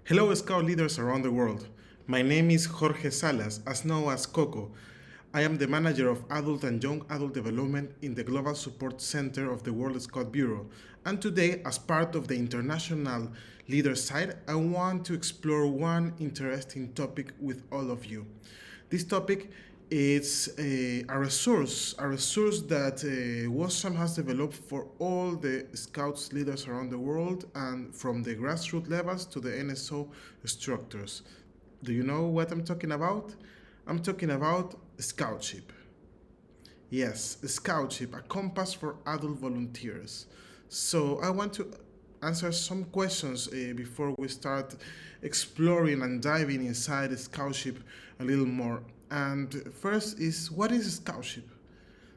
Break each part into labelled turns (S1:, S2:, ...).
S1: Hello, Scout leaders around the world. My name is Jorge Salas, as known as Coco. I am the manager of adult and young adult development in the Global Support Center of the World Scout Bureau. And today, as part of the international leader side, I want to explore one interesting topic with all of you. This topic is a resource that WOSM has developed for all the Scouts leaders around the world and from the grassroots levels to the NSO structures. Do you know what I'm talking about? I'm talking about Scoutship. Yes, Scoutship, a compass for adult volunteers. So I want to answer some questions before we start exploring and diving inside Scoutship a little more. And first is, what is Scoutship?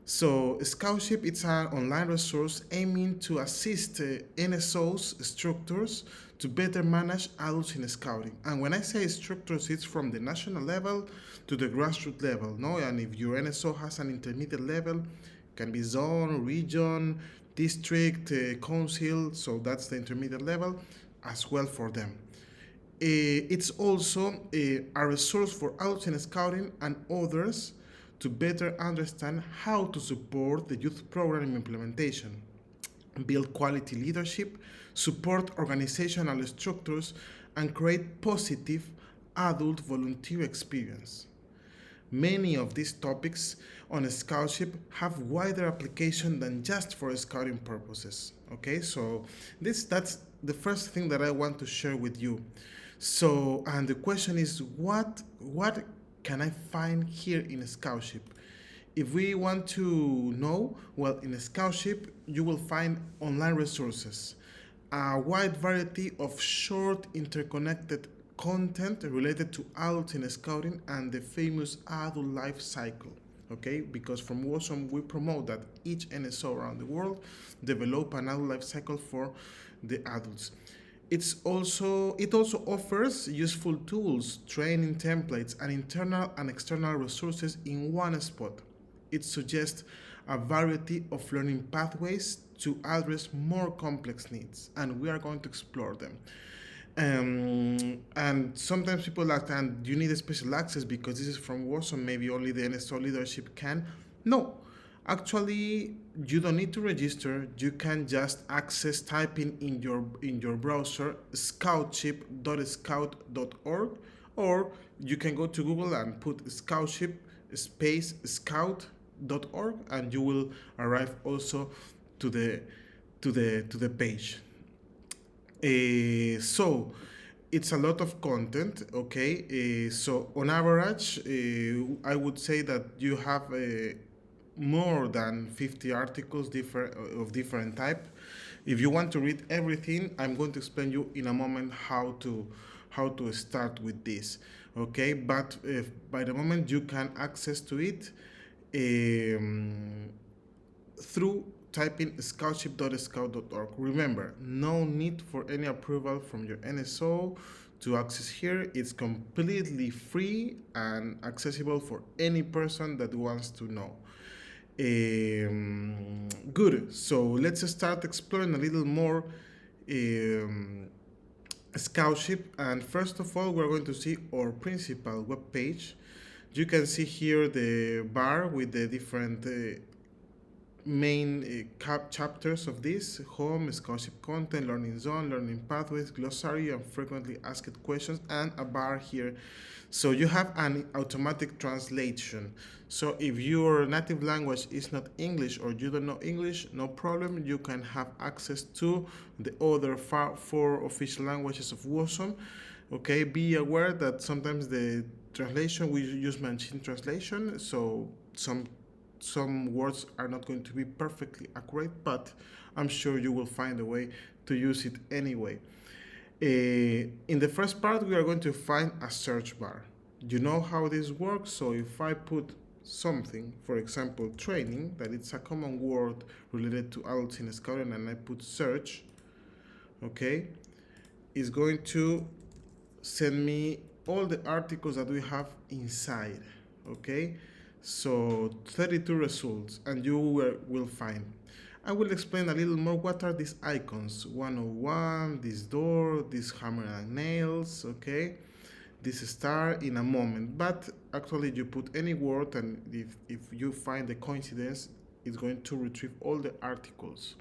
S1: So Scoutship it's an online resource aiming to assist NSOs structures to better manage adults in scouting. And when I say structures, it's from the national level to the grassroots level. No, and if your NSO has an intermediate level, can be zone, region, district, council. So that's the intermediate level, as well for them. It's also a resource for adults in scouting and others to better understand how to support the youth program implementation, build quality leadership, support organizational structures, and create positive adult volunteer experience. Many of these topics on Scoutship have wider application than just for scouting purposes. Okay, so that's the first thing that I want to share with you. So, and the question is, what can I find here in Scoutship? If we want to know, well, in Scoutship you will find online resources, a wide variety of short interconnected content related to adults in scouting and the famous adult life cycle. Okay, because from WOSM we promote that each NSO around the world develop an adult life cycle for the adults. It also offers useful tools, training templates, and internal and external resources in one spot. It suggests a variety of learning pathways to address more complex needs, and we are going to explore them. And sometimes people ask, and you need a special access because this is from WOSM, maybe only the NSO leadership can. No, actually, you don't need to register. You can just access typing in your browser scoutship.scout.org, or you can go to Google and put Scoutship space scout.org, and you will arrive also to the page. So it's a lot of content, okay? So on average, I would say that you have more than 50 articles of different type. If you want to read everything, I'm going to explain you in a moment how to start with this, okay? But if by the moment you can access to it um, through typing scoutship.scout.org. Remember, no need for any approval from your NSO to access here. It's completely free and accessible for any person that wants to know. Good. So let's start exploring a little more Scoutship. And first of all, we're going to see our principal web page. You can see here the bar with the different main chapters of this: home, scholarship content, learning zone, learning pathways, glossary, and frequently asked questions, and a bar here. So you have an automatic translation. So if your native language is not English or you don't know English, no problem. You can have access to the other four official languages of WOSM. Okay, be aware that sometimes the translation, we use machine translation, so some words are not going to be perfectly accurate, but I'm sure you will find a way to use it anyway. In the first part, we are going to find a search bar. You know how this works, so if I put something, for example, training, that it's a common word related to adults in scouting, and I put search, okay, it's going to send me all the articles that we have inside, okay? So 32 results, and you will find. I will explain a little more what are these icons. 101, this door, this hammer and nails, okay? This star in a moment. But actually you put any word, and if you find the coincidence, it's going to retrieve all the articles.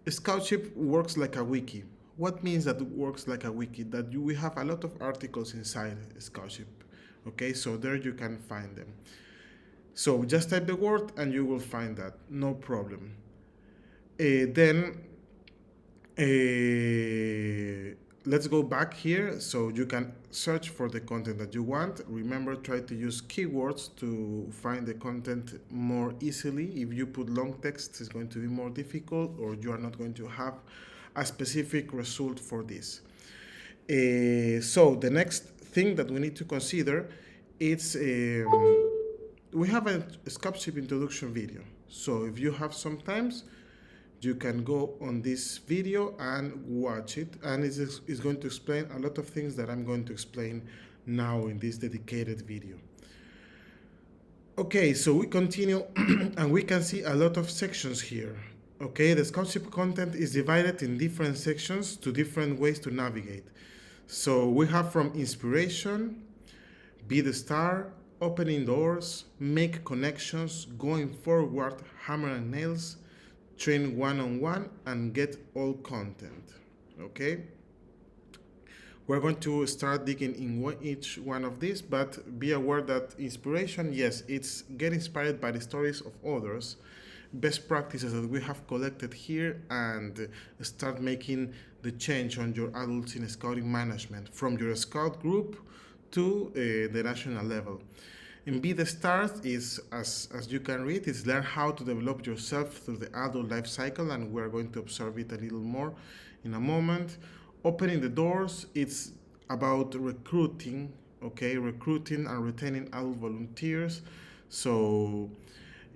S1: Scoutship works like a wiki. What means that it works like a wiki? That we have a lot of articles inside Scoutship. Okay, so there you can find them. So just type the word and you will find that, no problem. Then let's go back here so you can search for the content that you want. Remember, try to use keywords to find the content more easily. If you put long text, it's going to be more difficult, or you are not going to have a specific result for this. So the next thing that we need to consider is we have a Scoutship introduction video. So if you have some times, you can go on this video and watch it, and it's going to explain a lot of things that I'm going to explain now in this dedicated video. Okay, so we continue and we can see a lot of sections here. Okay, the Scoutship content is divided in different sections to different ways to navigate. So we have from inspiration, be the star, opening doors, make connections, going forward, hammer and nails, train one-on-one, and get all content. Okay, we're going to start digging in each one of these, but be aware that inspiration, yes, it's get inspired by the stories of others, best practices that we have collected here, and start making the change on your adults in scouting management from your scout group to the national level. And be the start is, as you can read, is learn how to develop yourself through the adult life cycle, and we're going to observe it a little more in a moment. Opening the doors, it's about recruiting, okay, recruiting and retaining adult volunteers. So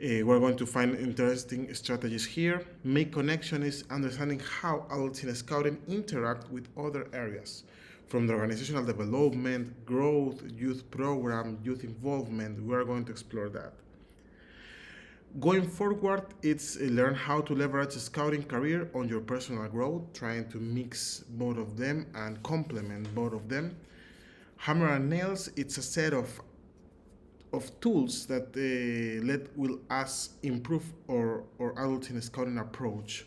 S1: we're going to find interesting strategies here. Make connection is understanding how adults in scouting interact with other areas, from the organizational development, growth, youth program, youth involvement. We are going to explore that. Going forward, it's learn how to leverage a scouting career on your personal growth, trying to mix both of them and complement both of them. Hammer and nails, it's a set of tools that will us improve our adult in scouting approach.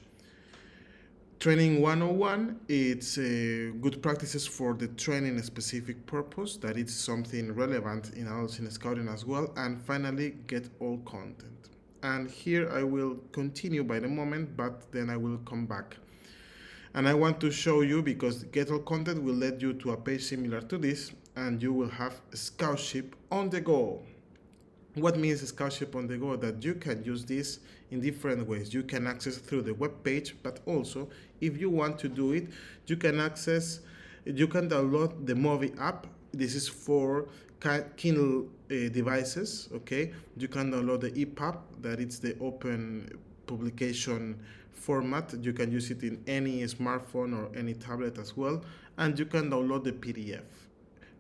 S1: Training 101, it's good practices for the training specific purpose, that it's something relevant in adults in scouting as well. And finally, get all content. And here I will continue by the moment, but then I will come back. And I want to show you, because get all content will lead you to a page similar to this, and you will have Scoutship on the go. What means Scoutship on the go? That you can use this in different ways. You can access through the web page, but also if you want to do it, you can download the Movie app. This is for Kindle devices, okay? You can download the EPUB, that it's the open publication format. You can use it in any smartphone or any tablet as well, and you can download the PDF.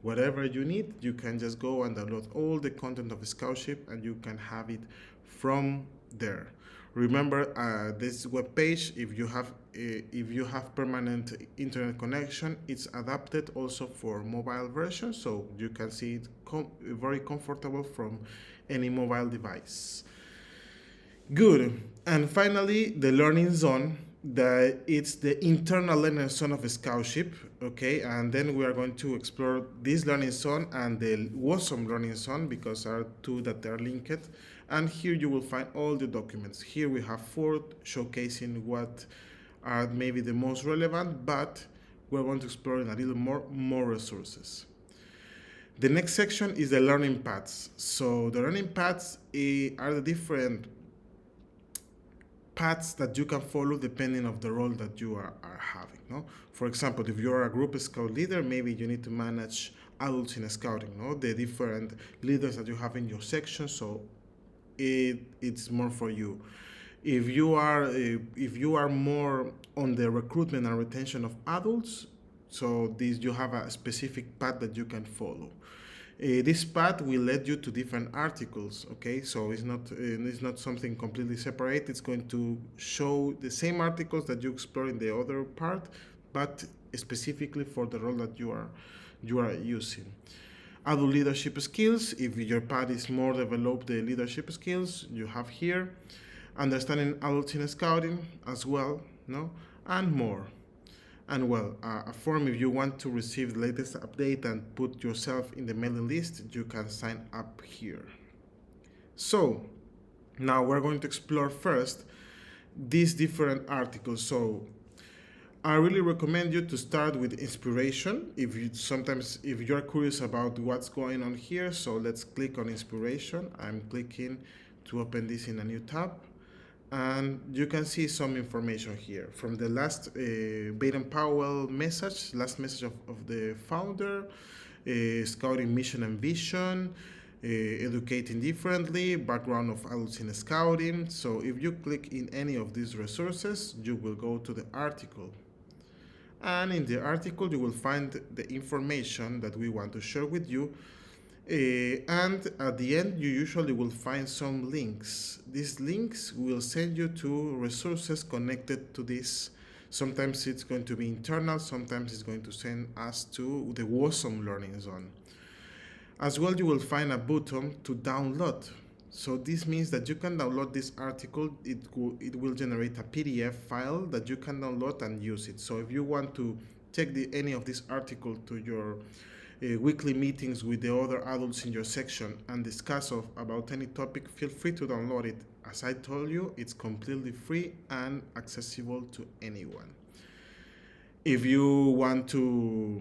S1: Whatever you need, you can just go and download all the content of Scoutship, and you can have it from there. Remember, this web page, if you have permanent internet connection, it's adapted also for mobile version, so you can see it very comfortable from any mobile device. Good. And finally, the learning zone. It's the internal learning zone of Scoutship, okay? And then we are going to explore this learning zone and the WOSM learning zone, because are two that are linked. And here you will find all the documents. Here we have 4 showcasing what are maybe the most relevant, but we're going to explore in a little more resources. The next section is the learning paths. So the learning paths are the different paths that you can follow depending on the role that you are having. No? For example, if you're a group scout leader, maybe you need to manage adults in scouting, no? The different leaders that you have in your section, so it's more for you. If you are more on the recruitment and retention of adults, so you have a specific path that you can follow. This path will lead you to different articles. Okay, so it's not something completely separate. It's going to show the same articles that you explore in the other part, but specifically for the role that you are using. Adult leadership skills. If your path is more developed, the leadership skills you have here. Understanding adults in scouting as well, no, and more. And well, a form if you want to receive the latest update and put yourself in the mailing list, you can sign up here. So now we're going to explore first these different articles. So I really recommend you to start with inspiration if you're curious about what's going on here. So let's click on inspiration. I'm clicking to open this in a new tab, and you can see some information here from the last Baden-Powell message, last message of the founder, scouting mission and vision, educating differently, background of adults in scouting. So if you click in any of these resources, you will go to the article. And in the article, you will find the information that we want to share with you. And at the end, you usually will find some links. These links will send you to resources connected to this. Sometimes it's going to be internal, sometimes it's going to send us to the WOSM learning zone. As well, you will find a button to download. So this means that you can download this article. It will generate a PDF file that you can download and use it. So if you want to take any of this article to your weekly meetings with the other adults in your section and discuss about any topic, feel free to download it. As I told you, it's completely free and accessible to anyone. If you want to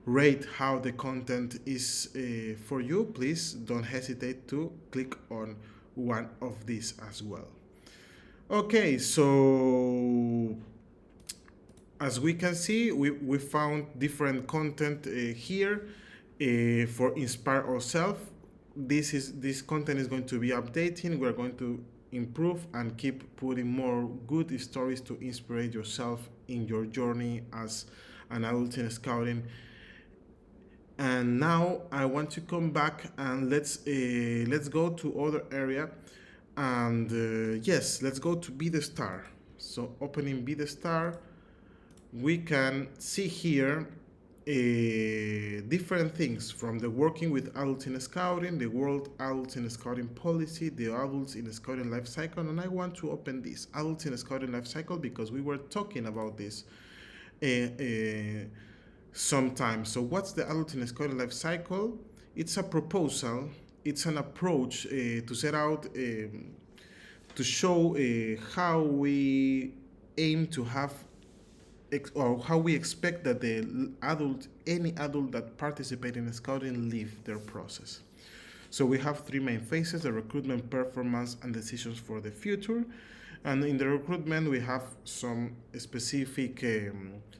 S1: rate how the content is for you, please don't hesitate to click on one of these as well. Okay, so as we can see, we found different content here for inspire ourselves. This content is going to be updating. We're going to improve and keep putting more good stories to inspire yourself in your journey as an adult in scouting. And now I want to come back and let's go to other area, and yes, let's go to Be the Star. So opening Be the Star, we can see here different things from the working with adults in scouting, the World Adults in Scouting Policy, the Adults in Scouting Life Cycle, and I want to open this Adults in Scouting Life Cycle because we were talking about this sometimes. So what's the Adult in Scouting Life Cycle? It's a proposal, it's an approach to set out, to show how we aim to have or how we expect that any adult that participates in scouting live their process. So we have three main phases: the recruitment, performance, and decisions for the future. And in the recruitment, we have some specific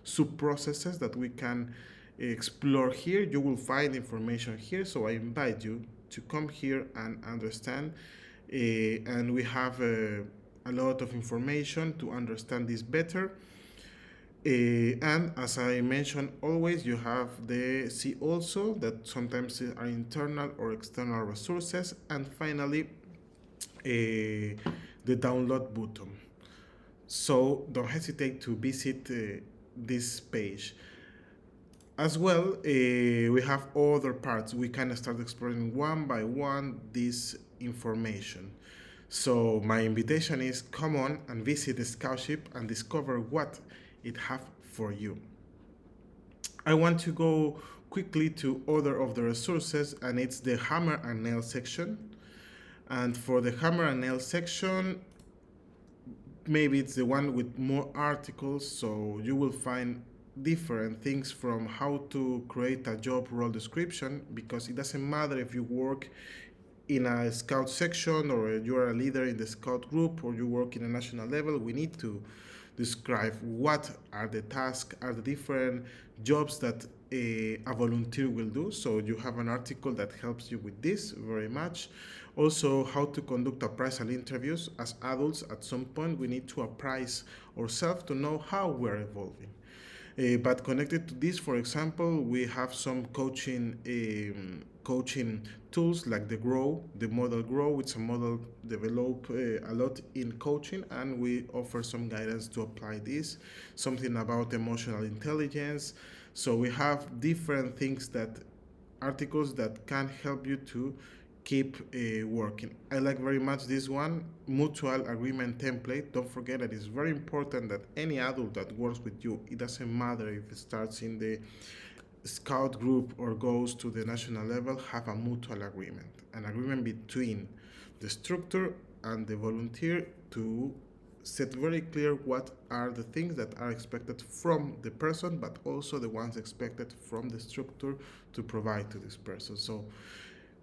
S1: sub-processes that we can explore here. You will find information here, so I invite you to come here and understand. And we have a lot of information to understand this better. And as I mentioned, always you have the see also, that sometimes are internal or external resources, and finally the download button. So don't hesitate to visit this page. As well, we have other parts. We can start exploring one by one this information. So my invitation is, come on and visit the Scoutship and discover what it have for you. I want to go quickly to other of the resources, and it's the hammer and nail section. And for the hammer and nail section, maybe it's the one with more articles, so you will find different things from how to create a job role description, because it doesn't matter if you work in a scout section or you are a leader in the scout group or you work in a national level. We need to describe what are the tasks, are the different jobs that a volunteer will do. So you have an article that helps you with this very much. Also, how to conduct appraisal interviews. As adults, at some point, we need to appraise ourselves to know how we're evolving. But connected to this, for example, we have some coaching coaching tools like the model Grow. It's a model developed a lot in coaching, and we offer some guidance to apply this. Something about emotional intelligence. So we have different things that articles that can help you to keep working. I like very much this one, mutual agreement template. Don't forget that it's very important that any adult that works with you, it doesn't matter if it starts in the scout group or goes to the national level, have a mutual agreement, an agreement between the structure and the volunteer to set very clear what are the things that are expected from the person, but also the ones expected from the structure to provide to this person. So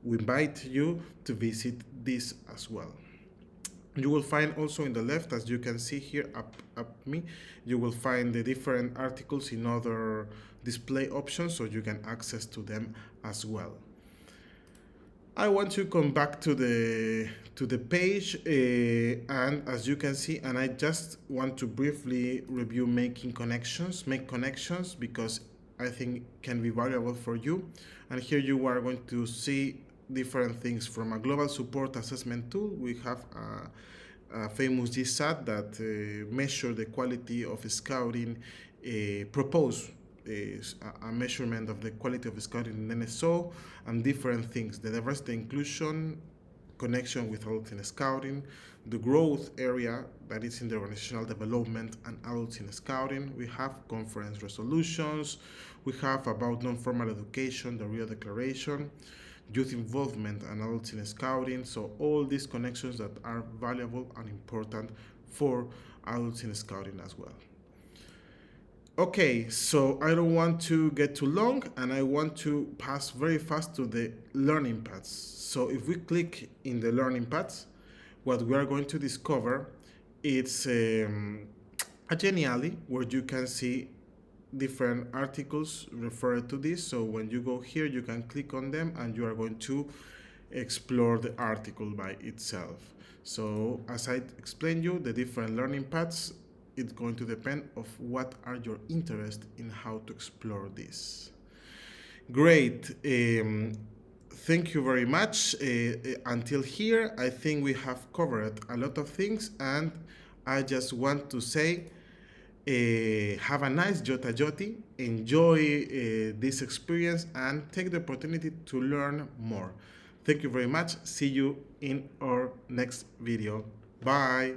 S1: we invite you to visit this as well. You will find also in the left, as you can see here up me, you will find the different articles in other display options, so you can access to them as well. I want to come back to the page, and as you can see, and I just want to briefly review make connections, because I think can be valuable for you. And here you are going to see different things from a global support assessment tool. We have a famous GSAT that measure the quality of scouting, propose a measurement of the quality of scouting in NSO, and different things, the diversity inclusion, connection with adults in scouting, the growth area that is in the organizational development and adults in scouting. We have conference resolutions, we have about non-formal education, the Rio Declaration, youth involvement and adults in scouting. So all these connections that are valuable and important for adults in scouting as well. Okay, so I don't want to get too long, and I want to pass very fast to the learning paths. So if we click in the learning paths, what we are going to discover is a Genially, where you can see different articles referred to this. So when you go here, you can click on them and you are going to explore the article by itself. So as I explained you, the different learning paths, it's going to depend of what are your interest in how to explore this. Great. Thank you very much. Until here, I think we have covered a lot of things, and I just want to say, have a nice Jota Joti, enjoy this experience, and take the opportunity to learn more. Thank you very much. See you in our next video. Bye.